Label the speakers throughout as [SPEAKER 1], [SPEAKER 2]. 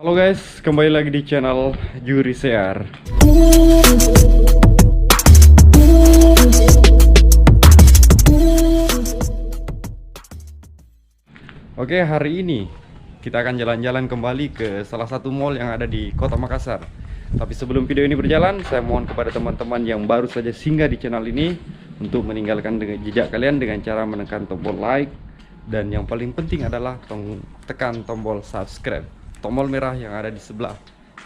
[SPEAKER 1] Halo guys, kembali lagi di channel Juri Sear. Oke, hari ini kita akan jalan-jalan kembali ke salah satu mall yang ada di Kota Makassar. Tapi sebelum video ini berjalan, saya mohon kepada teman-teman yang baru saja singgah di channel ini untuk meninggalkan jejak kalian dengan cara menekan tombol like, dan yang paling penting adalah tekan tombol subscribe, tombol merah yang ada di sebelah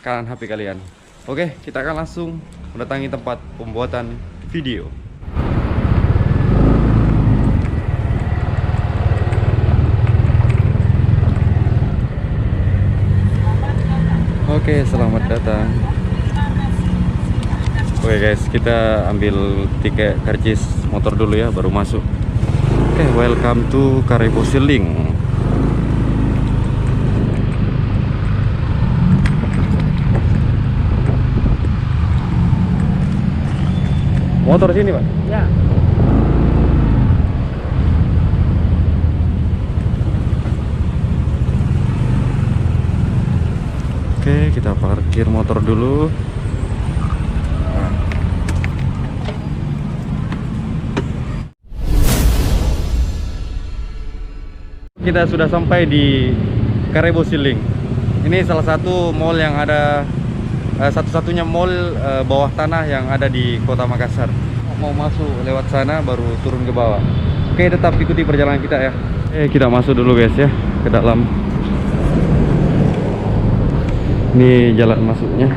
[SPEAKER 1] kanan HP kalian. Oke, kita akan langsung mendatangi tempat pembuatan video. Oke, selamat datang. Oke guys, kita ambil tiket karcis motor dulu ya, baru masuk. Oke, welcome to Karebosi Link. Motor sini, Pak?
[SPEAKER 2] Ya.
[SPEAKER 1] Oke, kita parkir motor dulu. Kita sudah sampai di Karebosi Link. Ini salah satu mall yang ada, satu-satunya mall bawah tanah yang ada di Kota Makassar. Mau masuk lewat sana baru turun ke bawah. Oke, tetap ikuti perjalanan kita ya. Kita masuk dulu guys ya ke dalam. Ini jalan masuknya.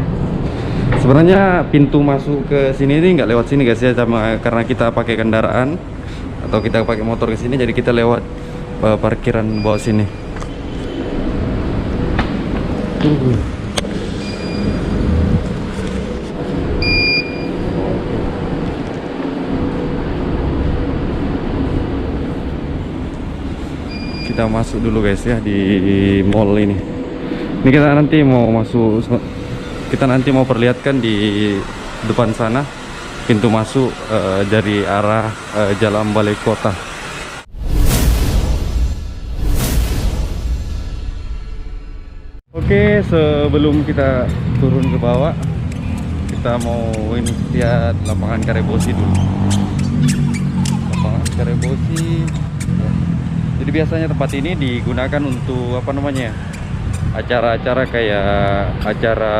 [SPEAKER 1] Sebenarnya pintu masuk ke sini ini nggak lewat sini guys ya, karena kita pakai kendaraan atau kita pakai motor ke sini, jadi kita lewat parkiran bawah sini. Kita masuk dulu guys ya di mall ini. Ini kita nanti mau masuk, kita nanti mau perlihatkan di depan sana pintu masuk dari arah jalan balai kota. Oke, sebelum kita turun ke bawah, kita mau ini lihat lapangan Karebosi dulu. Lapangan Karebosi. Jadi biasanya tempat ini digunakan untuk apa namanya? Acara-acara kayak acara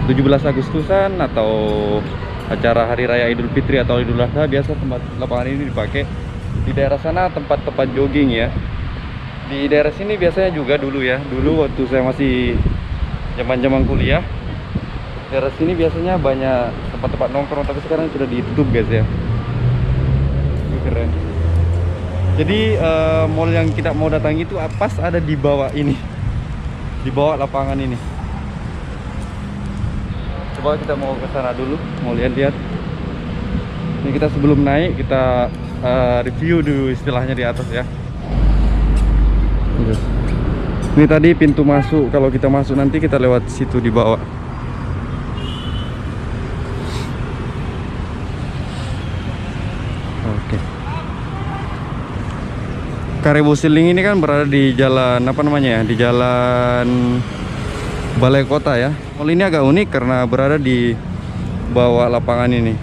[SPEAKER 1] 17 Agustusan atau acara Hari Raya Idul Fitri atau Idul Adha. Biasa tempat lapangan ini dipakai. Di daerah sana tempat-tempat jogging ya. Di daerah sini biasanya juga dulu ya, dulu waktu saya masih zaman-zaman kuliah, daerah sini biasanya banyak tempat-tempat nongkrong, tapi sekarang sudah ditutup guys ya. Keren. Jadi mall yang kita mau datangi itu pas ada di bawah ini, di bawah lapangan ini. Coba kita mau ke sana dulu, mau lihat-lihat. Ini kita sebelum naik kita review dulu istilahnya di atas ya. Ini tadi pintu masuk, kalau kita masuk nanti kita lewat situ di bawah. Oke. Karebosi Link ini kan berada di jalan apa namanya ya? Di jalan balai kota ya. Mall ini agak unik karena berada di bawah lapangan ini.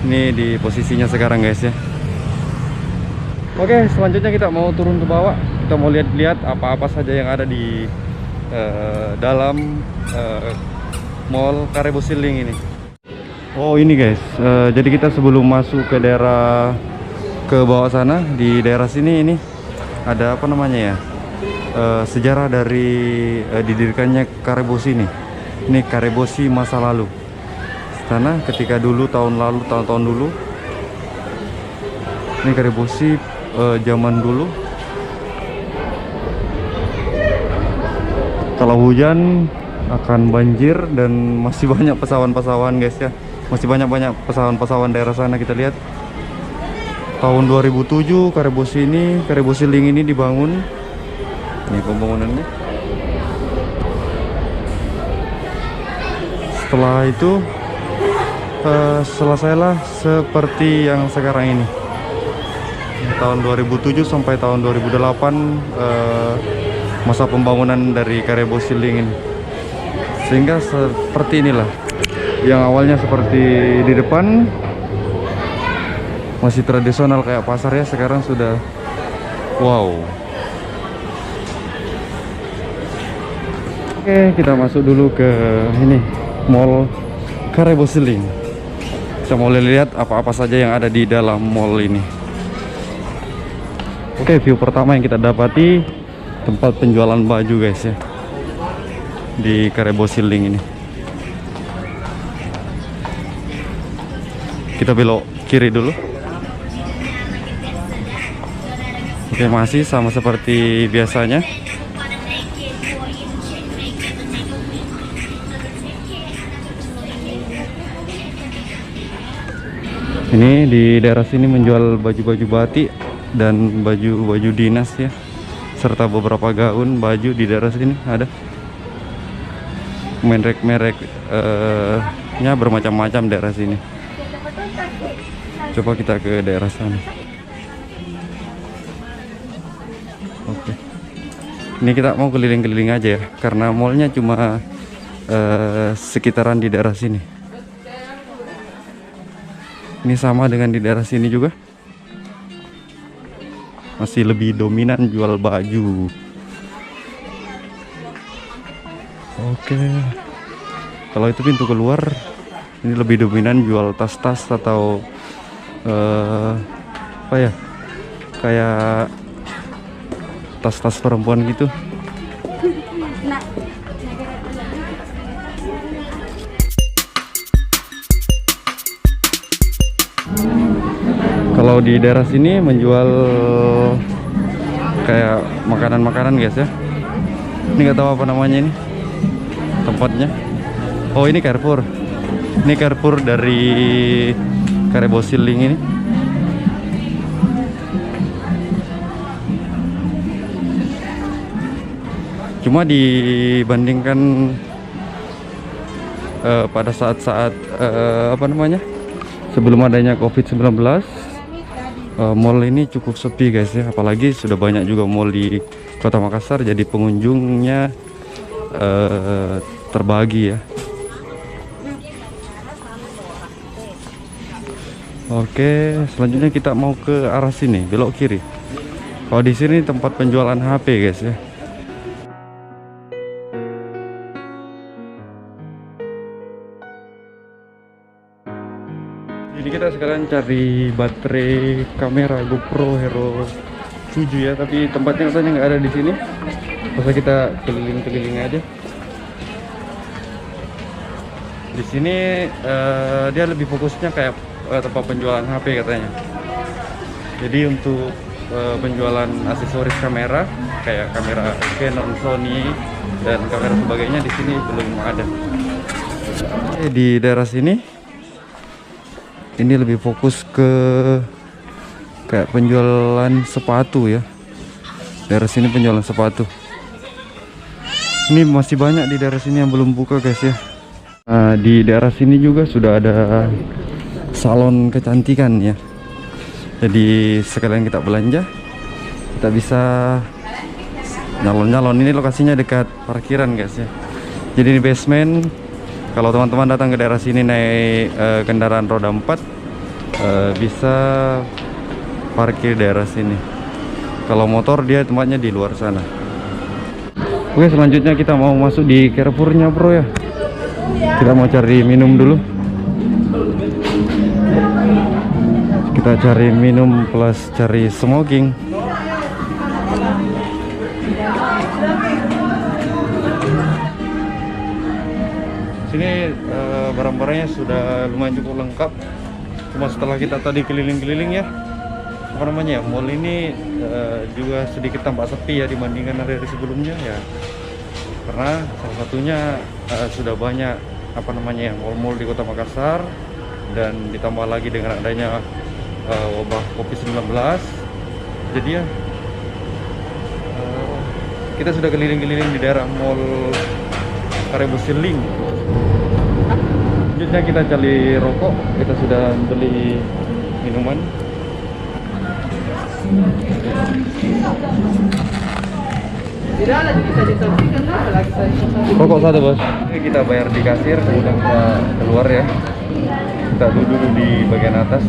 [SPEAKER 1] Ini di posisinya sekarang guys ya. Oke, selanjutnya kita mau turun ke bawah. Kita mau lihat-lihat apa-apa saja yang ada di dalam mall Karebosi Link ini. Oh ini guys, jadi kita sebelum masuk ke daerah ke bawah sana, di daerah sini ini ada apa namanya ya, sejarah dari didirikannya Karebosi ini. Ini Karebosi masa lalu. Sana ketika dulu tahun-tahun dulu. Ini Karebosi zaman dulu. Kalau hujan akan banjir dan masih banyak pesawan-pesawan guys ya. Masih banyak pesawan-pesawan daerah sana. Kita lihat tahun 2007 Karebosi Link ini dibangun. Ini pembangunannya. Setelah itu selesailah seperti yang sekarang ini. Tahun 2007 sampai tahun 2008 masa pembangunan dari Karebo Siling ini, sehingga seperti inilah. Yang awalnya seperti di depan masih tradisional kayak pasar ya, sekarang sudah wow. Oke, kita masuk dulu ke ini Mall Karebo Siling. Kita mau lihat apa-apa saja yang ada di dalam mall ini. Oke, view pertama yang kita dapati tempat penjualan baju guys ya, di Karebo Siling ini. Kita belok kiri dulu. Oke, masih sama seperti biasanya. Ini di daerah sini menjual baju-baju batik dan baju-baju dinas ya, serta beberapa gaun baju. Di daerah sini ada merek-merek nya bermacam-macam daerah sini. Coba kita ke daerah sana. Oke, ini kita mau keliling-keliling aja ya, karena mallnya cuma sekitaran di daerah sini. Ini sama dengan di daerah sini juga, masih lebih dominan jual baju. Oke, kalau itu pintu keluar, ini lebih dominan jual tas-tas atau apa ya, kayak tas-tas perempuan gitu. Kalau di daerah sini menjual kayak makanan-makanan guys ya. Ini nggak tahu apa namanya ini tempatnya. Oh, ini Carrefour. Ini Carrefour dari Karebo Siling ini. Cuma dibandingkan pada saat-saat apa namanya, sebelum adanya COVID-19, mall ini cukup sepi guys ya. Apalagi sudah banyak juga mall di Kota Makassar, jadi pengunjungnya terbagi ya. Oke, selanjutnya kita mau ke arah sini, belok kiri. Kalau di sini tempat penjualan HP guys ya. Jadi kita sekarang cari baterai kamera GoPro Hero 7 ya, tapi tempatnya katanya nggak ada di sini. Masa kita keliling-keliling aja. Di sini dia lebih fokusnya kayak tempat penjualan HP katanya. Jadi untuk penjualan aksesoris kamera kayak kamera Canon, Sony dan kamera sebagainya di sini belum ada. Di daerah sini ini lebih fokus ke kayak penjualan sepatu ya. Daerah sini penjualan sepatu. Ini masih banyak di daerah sini yang belum buka guys ya. Di daerah sini juga sudah ada salon kecantikan ya. Jadi sekalian kita belanja, kita bisa nyalon-nyalon. Ini lokasinya dekat parkiran guys ya. Jadi di basement, kalau teman-teman datang ke daerah sini naik kendaraan roda 4, bisa parkir daerah sini. Kalau motor dia tempatnya di luar sana. Oke, selanjutnya kita mau masuk di Carrefournya bro ya. Kita mau cari minum dulu. Kita cari minum plus cari smoking. Sini barang-barangnya sudah lumayan cukup lengkap. Cuma setelah kita tadi keliling-keliling ya, apa namanya ya, mall ini juga sedikit tampak sepi ya dibandingkan hari-hari sebelumnya ya. Karena salah satunya sudah banyak apa namanya ya, mall-mall di Kota Makassar, dan ditambah lagi dengan adanya wabah COVID-19. Jadi ya kita sudah keliling-keliling di daerah mall Karebo Siling. Selanjutnya kita cari rokok. Kita sudah beli minuman.
[SPEAKER 2] Tidak ada bisa disaksikan apa lagi saya.
[SPEAKER 1] Rokok satu bos. Ini kita bayar di kasir, kemudian kita keluar ya. Kita duduk di bagian atas.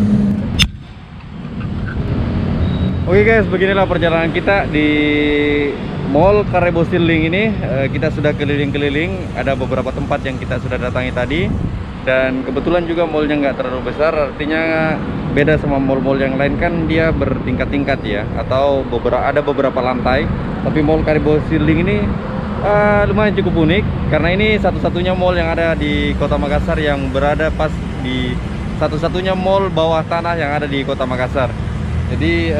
[SPEAKER 1] Oke guys, beginilah perjalanan kita di Mall Karebo Siling ini. Kita sudah keliling-keliling, ada beberapa tempat yang kita sudah datangi tadi. Dan kebetulan juga mallnya nggak terlalu besar, artinya beda sama mall-mall yang lain kan dia bertingkat-tingkat ya, atau ada beberapa lantai. Tapi Mall Karebo Siling ini lumayan cukup unik, karena ini satu-satunya mall yang ada di Kota Makassar yang berada pas di satu-satunya mall bawah tanah yang ada di Kota Makassar. Jadi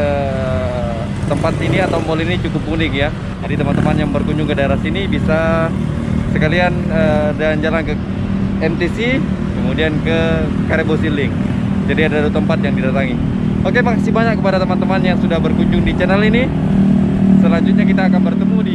[SPEAKER 1] tempat ini atau mall ini cukup unik ya. Jadi teman-teman yang berkunjung ke daerah sini bisa sekalian dan jalan ke MTC, kemudian ke Karebo Siling. Jadi ada 2 tempat yang didatangi. Oke, makasih banyak kepada teman-teman yang sudah berkunjung di channel ini. Selanjutnya kita akan bertemu di